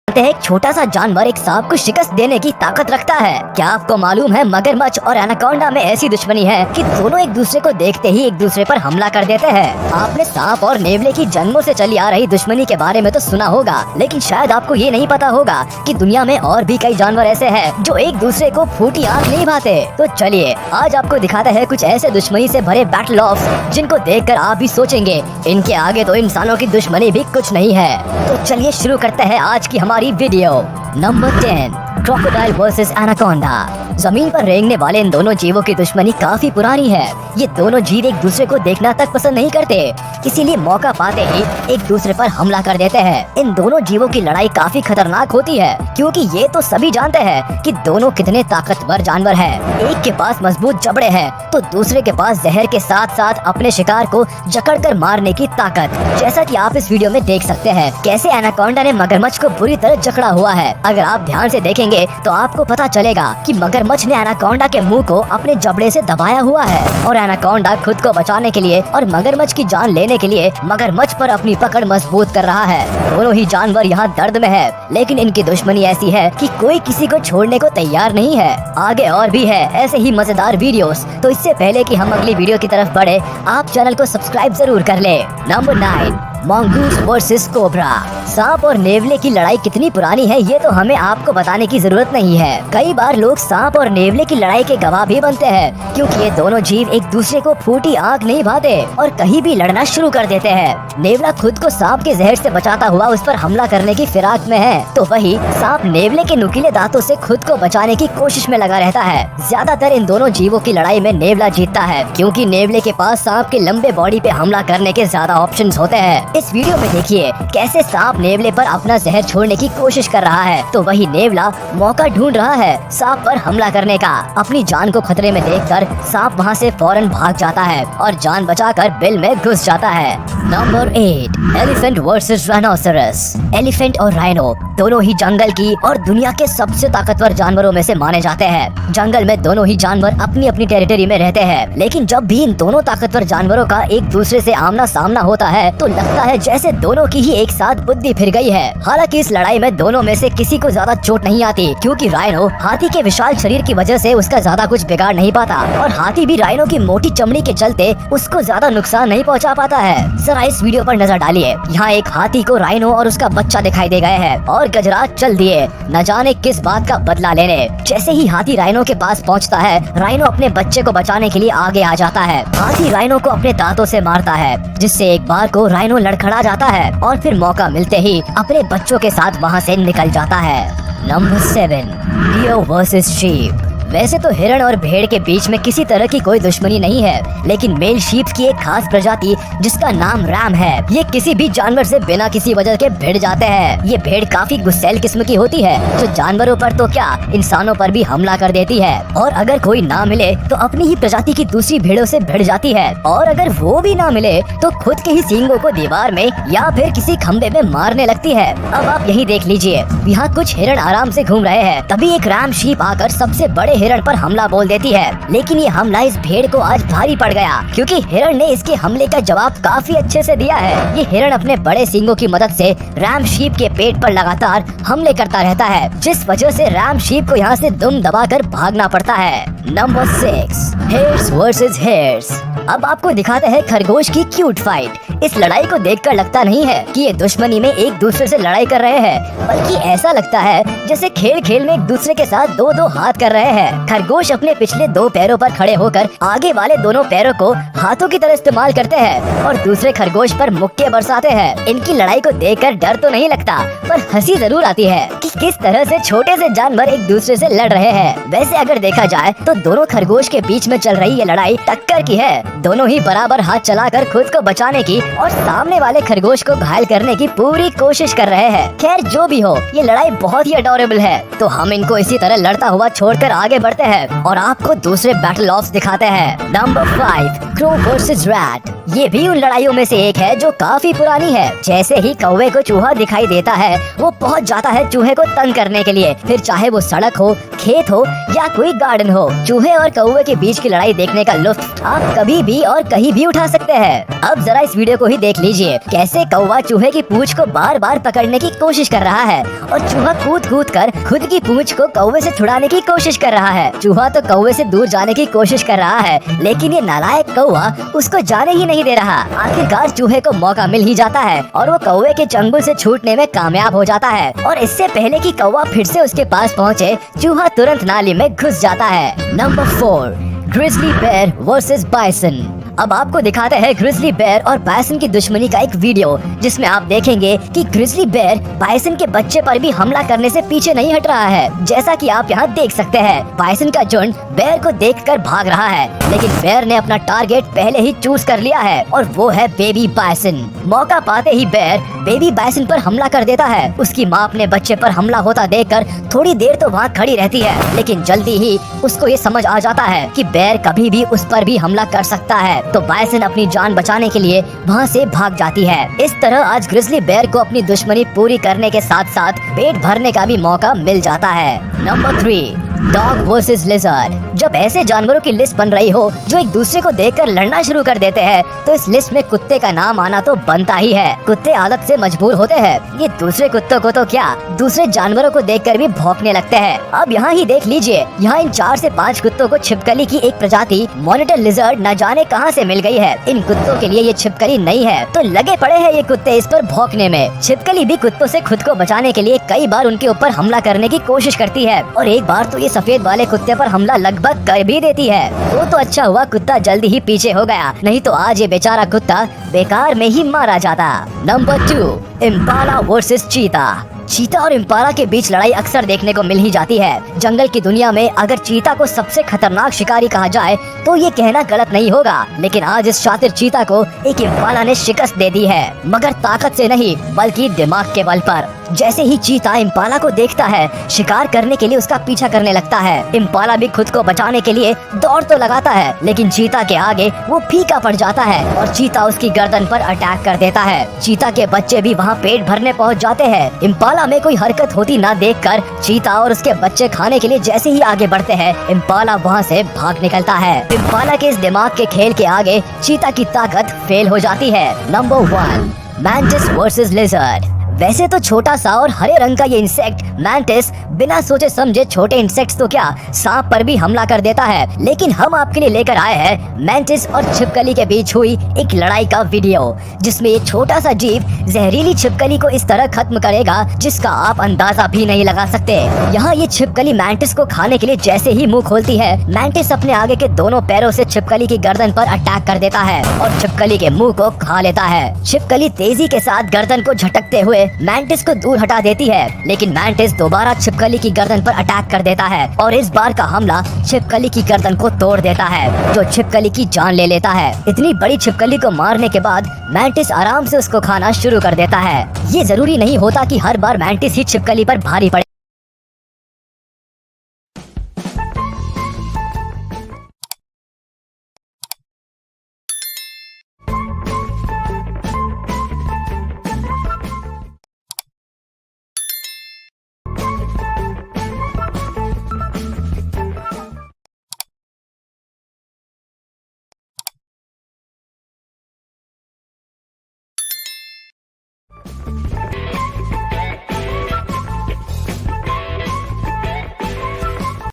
एक छोटा सा जानवर एक सांप को शिकस्त देने की ताकत रखता है। क्या आपको मालूम है मगरमच्छ और एनाकोंडा में ऐसी दुश्मनी है कि दोनों एक दूसरे को देखते ही एक दूसरे पर हमला कर देते हैं। आपने सांप और नेवले की जन्मों से चली आ रही दुश्मनी के बारे में तो सुना होगा, लेकिन शायद आपको ये नहीं पता होगा कि दुनिया में और भी कई जानवर ऐसे हैं जो एक दूसरे को फूटी आंख नहीं भाते। तो चलिए आज आपको दिखाते हैं कुछ ऐसे दुश्मनी से भरे बैटल ऑफ जिनको देखकर आप भी सोचेंगे इनके आगे तो इंसानों की दुश्मनी भी कुछ नहीं है। तो चलिए शुरू करते हैं आज की हमारी video. Number 10, crocodile versus anaconda. जमीन पर रेंगने वाले इन दोनों जीवों की दुश्मनी काफी पुरानी है। ये दोनों जीव एक दूसरे को देखना तक पसंद नहीं करते, इसीलिए मौका पाते ही एक दूसरे पर हमला कर देते हैं। इन दोनों जीवों की लड़ाई काफी खतरनाक होती है, क्योंकि ये तो सभी जानते हैं कि दोनों कितने ताकतवर जानवर हैं। एक के पास मजबूत जबड़े हैं तो दूसरे के पास जहर के साथ साथ अपने शिकार को जकड़कर मारने की ताकत। जैसा कि आप इस वीडियो में देख सकते हैं कैसे एनाकोंडा ने मगरमच्छ को बुरी तरह जकड़ा हुआ है। अगर आप ध्यान से देखेंगे तो आपको पता चलेगा कि मगरमच्छ ने एनाकोंडा के मुंह को अपने जबड़े से दबाया हुआ है और एनाकोंडा खुद को बचाने के लिए और मगरमच्छ की जान लेने के लिए मगरमच्छ पर अपनी पकड़ मजबूत कर रहा है। दोनों ही जानवर यहाँ दर्द में है, लेकिन इनकी दुश्मनी ऐसी है कि कोई किसी को छोड़ने को तैयार नहीं है। आगे और भी है ऐसे ही मजेदार वीडियोस, तो इससे पहले कि हम अगली वीडियो की तरफ बढ़े आप चैनल को सब्सक्राइब जरूर कर ले। Number 9, mongoose versus cobra. सांप और नेवले की लड़ाई कितनी पुरानी है ये तो हमें आपको बताने की जरूरत नहीं है। कई बार लोग सांप और नेवले की लड़ाई के गवाह भी बनते हैं, क्योंकि ये दोनों जीव एक दूसरे को फूटी आंख नहीं भाते और कहीं भी लड़ना शुरू कर देते हैं। नेवला खुद को सांप के जहर से बचाता हुआ उस पर हमला करने की फिराक में है, तो वही सांप नेवले के नुकीले दांतों से खुद को बचाने की कोशिश में लगा रहता है। ज्यादातर इन दोनों जीवों की लड़ाई में नेवला जीतता है, क्योंकि नेवले के पास सांप के लंबे बॉडी पे हमला करने के ज्यादा ऑप्शंस होते हैं। इस वीडियो में देखिए कैसे सांप नेवले पर अपना जहर छोड़ने की कोशिश कर रहा है, तो वही नेवला मौका ढूंढ रहा है सांप पर हमला करने का। अपनी जान को खतरे में देखकर सांप वहां से फौरन भाग जाता है और जान बचाकर बिल में घुस जाता है। Number 8, elephant versus rhinoceros. Elephant और राइनो दोनों ही जंगल की और दुनिया के सबसे ताकतवर जानवरों में से माने जाते हैं। जंगल में दोनों ही जानवर अपनी अपनी टेरिटरी में रहते हैं, लेकिन जब भी इन दोनों ताकतवर जानवरों का एक दूसरे से आमना सामना होता है तो लगता है जैसे दोनों की ही एक साथ बुद्धि फिर गई है। हालांकि इस लड़ाई में दोनों में से किसी को ज्यादा चोट नहीं आती, क्योंकि राइनो हाथी के विशाल शरीर की वजह से उसका ज्यादा कुछ बिगाड़ नहीं पाता और हाथी भी राइनो की मोटी चमड़ी के चलते उसको ज्यादा नुकसान नहीं पहुंचा पाता है। जरा इस वीडियो पर नजर डालिए, यहाँ एक हाथी को राइनो और उसका बच्चा दिखाई दे गए हैं और गजराज चल दिए न जाने किस बात का बदला लेने। जैसे ही हाथी राइनो के पास पहुँचता है, राइनो अपने बच्चे को बचाने के लिए आगे आ जाता है। हाथी राइनो को अपने दांतों से मारता है, जिससे एक बार को राइनो लड़खड़ा जाता है और फिर मौका मिलते ही अपने बच्चों के साथ वहाँ से निकल जाता है। Number 7, deer versus sheep. वैसे तो हिरण और भेड़ के बीच में किसी तरह की कोई दुश्मनी नहीं है, लेकिन मेल शीप की एक खास प्रजाति जिसका नाम रैम है, ये किसी भी जानवर से बिना किसी वजह के भिड़ जाते हैं। ये भेड़ काफी गुस्सैल किस्म की होती है, जो जानवरों पर तो क्या इंसानों पर भी हमला कर देती है, और अगर कोई ना मिले तो अपनी ही प्रजाति की दूसरी भेड़ों से भिड़ जाती है, और अगर वो भी ना मिले तो खुद के ही सींगों को दीवार में या फिर किसी खंबे में मारने लगती है। अब आप यही देख लीजिए, यहाँ कुछ हिरण आराम से घूम रहे हैं, तभी एक रैम शीप आकर सबसे बड़े हिरण पर हमला बोल देती है। लेकिन ये हमला इस भेड़ को आज भारी पड़ गया, क्योंकि हिरण ने इसके हमले का जवाब काफी अच्छे से दिया है। ये हिरण अपने बड़े सींगों की मदद से रैम शीप के पेट पर लगातार हमले करता रहता है, जिस वजह से रैम शीप को यहाँ से दुम दबाकर भागना पड़ता है। Number 6, hairs versus hairs. अब आपको दिखाते हैं खरगोश की क्यूट फाइट। इस लड़ाई को देखकर लगता नहीं है कि ये दुश्मनी में एक दूसरे से लड़ाई कर रहे हैं, बल्कि ऐसा लगता है जैसे खेल खेल में एक दूसरे के साथ दो दो हाथ कर रहे हैं। खरगोश अपने पिछले 2 पैरों पर खड़े होकर आगे वाले दोनों पैरों को हाथों की तरह इस्तेमाल करते हैं और दूसरे खरगोश पर मुक्के बरसाते हैं। इनकी लड़ाई को देखकर डर तो नहीं लगता, पर हंसी जरूर आती है कि किस तरह से छोटे से जानवर एक दूसरे से लड़ रहे हैं। वैसे अगर देखा जाए तो दोनों खरगोश के बीच में चल रही ये लड़ाई टक्कर की है। दोनों ही बराबर हाथ चलाकर खुद को बचाने की और सामने वाले खरगोश को घायल करने की पूरी कोशिश कर रहे हैं। खैर जो भी हो, ये लड़ाई बहुत ही अडोरेबल है, तो हम इनको इसी तरह लड़ता हुआ छोड़कर आगे बढ़ते हैं और आपको दूसरे बैटल ऑफ दिखाते हैं। Number 5, crow versus rat. ये भी उन लड़ाइयों में से एक है जो काफी पुरानी है। जैसे ही कौवे को चूहा दिखाई देता है, वो पहुंच जाता है चूहे को तंग करने के लिए, फिर चाहे वो सड़क हो, खेत हो या कोई गार्डन हो। चूहे और कौवे के बीच की लड़ाई देखने का लुत्फ आप कभी भी और कहीं भी उठा सकते हैं। अब जरा इस वीडियो को ही देख लीजिए, कैसे कौवा चूहे की पूंछ को बार बार पकड़ने की कोशिश कर रहा है और चूहा कूद कूद कर खुद की पूंछ को कौवे से छुड़ाने की कोशिश कर रहा है। चूहा तो कौवे से दूर जाने की कोशिश कर रहा है, लेकिन ये नालायक कौवा उसको जाने ही नहीं दे रहा। आखिरकार चूहे को मौका मिल ही जाता है और वो कौवे के चंगुल से छूटने में कामयाब हो जाता है, और इससे पहले कि कौवा फिर से उसके पास पहुँचे, चूहा तुरंत नाली में घुस जाता है। Number 4, grizzly bear versus bison. अब आपको दिखाते हैं ग्रिजली बेयर और बाइसन की दुश्मनी का एक वीडियो, जिसमें आप देखेंगे कि ग्रिजली बेयर बाइसन के बच्चे पर भी हमला करने से पीछे नहीं हट रहा है। जैसा कि आप यहाँ देख सकते हैं, बाइसन का झुंड बेयर को देखकर भाग रहा है, लेकिन बेयर ने अपना टारगेट पहले ही चूज कर लिया है और वो है बेबी बाइसन। मौका पाते ही बेयर बेबी बाइसन पर हमला कर देता है। उसकी माँ अपने बच्चे पर हमला होता देखकर थोड़ी देर तो वहाँ खड़ी रहती है, लेकिन जल्दी ही उसको ये समझ आ जाता है कि बेयर कभी भी उस पर भी हमला कर सकता है, तो बाइसन अपनी जान बचाने के लिए वहाँ से भाग जाती है। इस तरह आज ग्रिजली बेयर को अपनी दुश्मनी पूरी करने के साथ साथ पेट भरने का भी मौका मिल जाता है। Number 3, dog versus lizard. जब ऐसे जानवरों की लिस्ट बन रही हो जो एक दूसरे को देखकर लड़ना शुरू कर देते हैं, तो इस लिस्ट में कुत्ते का नाम आना तो बनता ही है। कुत्ते आदत से मजबूर होते हैं, ये दूसरे कुत्तों को तो क्या, दूसरे जानवरों को देखकर भी भौंकने लगते हैं। अब यहाँ ही देख लीजिए, यहाँ इन 4 से 5 कुत्तों को छिपकली की एक प्रजाति मॉनिटर लिजर्ड न जाने कहाँ से मिल गई है। इन कुत्तों के लिए ये छिपकली नहीं है, तो लगे पड़े हैं ये कुत्ते इस पर भौंकने में। छिपकली भी कुत्तों से खुद को बचाने के लिए कई बार उनके ऊपर हमला करने की कोशिश करती है, और एक बार तो ये सफेद वाले कुत्ते पर हमला लगभग कर भी देती है। वो तो अच्छा हुआ कुत्ता जल्दी ही पीछे हो गया, नहीं तो आज ये बेचारा कुत्ता बेकार में ही मारा जाता। नंबर 2, इम्पाला वर्सेस चीता। चीता और इम्पाला के बीच लड़ाई अक्सर देखने को मिल ही जाती है। जंगल की दुनिया में अगर चीता को सबसे खतरनाक शिकारी कहा जाए तो ये कहना गलत नहीं होगा, लेकिन आज इस शातिर चीता को एक इम्पाला ने शिकस्त दे दी है, मगर ताकत से नहीं बल्कि दिमाग के बल पर। जैसे ही चीता इम्पाला को देखता है, शिकार करने के लिए उसका पीछा करने लगता है। इम्पाला भी खुद को बचाने के लिए दौड़ तो लगाता है, लेकिन चीता के आगे वो फीका पड़ जाता है और चीता उसकी गर्दन पर अटैक कर देता है। चीता के बच्चे भी वहाँ पेट भरने पहुँच जाते हैं। इम्पाला में कोई हरकत होती ना देखकर चीता और उसके बच्चे खाने के लिए जैसे ही आगे बढ़ते हैं, इम्पाला वहाँ से भाग निकलता है। इम्पाला के इस दिमाग के खेल के आगे चीता की ताकत फेल हो जाती है। Number 1, mantis versus lizard. वैसे तो छोटा सा और हरे रंग का ये इंसेक्ट मैंटिस बिना सोचे समझे छोटे इंसेक्ट्स तो क्या सांप पर भी हमला कर देता है, लेकिन हम आपके लिए लेकर आए हैं मैंटिस और छिपकली के बीच हुई एक लड़ाई का वीडियो, जिसमें ये छोटा सा जीव जहरीली छिपकली को इस तरह खत्म करेगा जिसका आप अंदाजा भी नहीं लगा सकते। यहाँ ये छिपकली मैंटिस को खाने के लिए जैसे ही मुंह खोलती है, मैंटिस अपने आगे के दोनों पैरों से छिपकली की गर्दन पर अटैक कर देता है और छिपकली के मुंह को खा लेता है। छिपकली तेजी के साथ गर्दन को झटकते हुए मैंटिस को दूर हटा देती है, लेकिन मैंटिस दोबारा छिपकली की गर्दन पर अटैक कर देता है और इस बार का हमला छिपकली की गर्दन को तोड़ देता है, जो छिपकली की जान ले लेता है। इतनी बड़ी छिपकली को मारने के बाद मैंटिस आराम से उसको खाना शुरू कर देता है। ये जरूरी नहीं होता कि हर बार मैंटिस ही छिपकली पर भारी पड़े।